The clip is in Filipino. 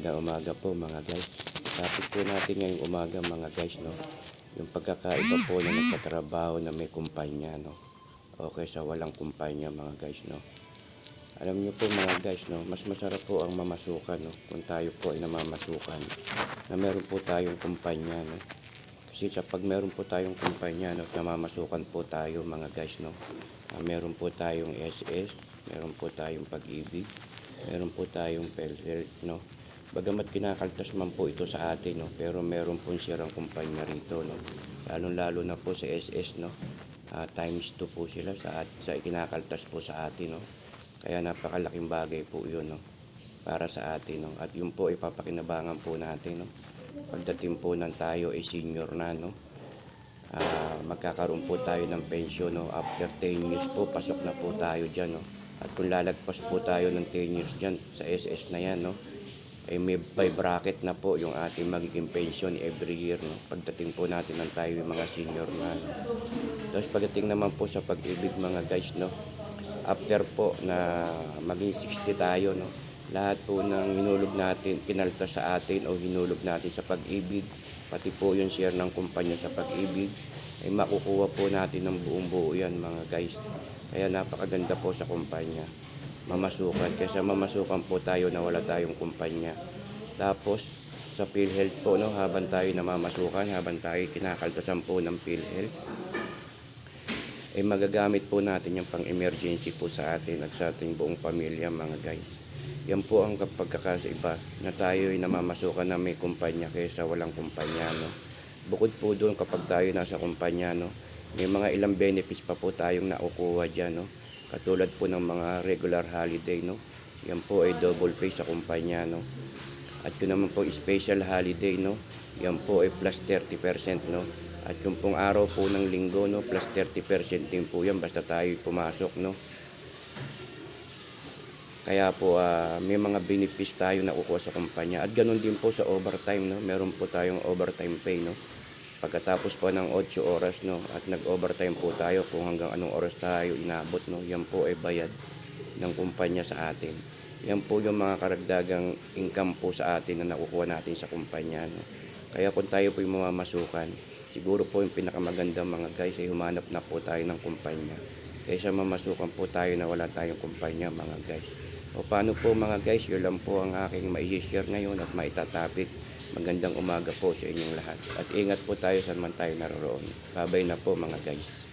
Magandang umaga po mga guys. Topic po natin ngayong umaga mga guys, no? Yung pagkakaiba po na nagtatrabaho na may kumpanya, no? Okay sa walang kumpanya mga guys, no? Alam niyo po mga guys, no? Mas masarap po ang mamasukan, no? Kung tayo po ay namamasukan na meron po tayong kumpanya, no? Kasi sa pag meron po tayong kumpanya, no? Namamasukan po tayo mga guys, no? Meron po tayong SS, meron po tayong Pag-ibig, meron po tayong PhilHealth, no? Bagamat kinakaltas man po ito sa atin, no? Pero meron po sirang kumpanya rito, no? Lalo na po sa SS, no? Times 2 po sila sa kinakaltas po sa atin, no? Kaya napakalaking bagay po yun, no? Para sa atin, no? At yun po ipapakinabangan po natin, no? Pagdating po ng tayo ay senior na, no? Magkakaroon po tayo ng pensyon, no? After 10 years po, pasok na po tayo dyan, no? At kung lalagpas po tayo ng 10 years dyan sa SS na yan, no? Ay may by bracket na po yung ating magiging pension every year, no? Pagdating po natin ng tayo yung mga senior na, no? Tapos pagdating naman po sa Pag-ibig mga guys, no? After po na maging 60 tayo, no? Lahat po ng hinulog natin, pinaltas sa atin o hinulog natin sa Pag-ibig, pati po yung share ng kumpanya sa Pag-ibig, ay makukuha po natin ng buong buo yan mga guys. Kaya napakaganda po sa kumpanya, mamasukan, kaysa mamasukan po tayo na wala tayong kumpanya. Tapos sa PhilHealth po, no, habang tayo namamasukan, habang tayo kinakaltasan po ng PhilHealth, ay magagamit po natin yung pang emergency po sa atin at sa ating buong pamilya mga guys. Yan po ang pagkakaiba na tayo ay namamasukan na may kumpanya kaysa walang kumpanya, no? Bukod po doon, kapag tayo nasa kumpanya, no, may mga ilang benefits pa po tayong nakukuha dyan, no? Katulad po ng mga regular holiday, no? Yan po ay double pay sa kumpanya, no? At yun naman po special holiday, no? Yan po ay plus 30%, no? At yung pong araw po ng linggo, no, plus 30% din po yan basta tayo pumasok, no? Kaya po may mga benefits tayo nakukuha sa kumpanya. At ganoon din po sa overtime, no? Meron po tayong overtime pay, no? Pagkatapos po ng 8 oras, no, at nag-overtime po tayo kung hanggang anong oras tayo inabot, no, yan po ay bayad ng kumpanya sa atin. Yan po yung mga karagdagang income po sa atin na nakukuha natin sa kumpanya, no? Kaya kung tayo po yung mamamasukan, siguro po yung pinakamaganda mga guys ay humanap na po tayo ng kumpanya kaysa mamasukan po tayo na wala tayong kumpanya mga guys. O paano po mga guys, yun lang po ang aking mai-share ngayon at maitatapik. Magandang umaga po sa inyong lahat. At ingat po tayo saan man tayo naroon. Babay na po mga guys.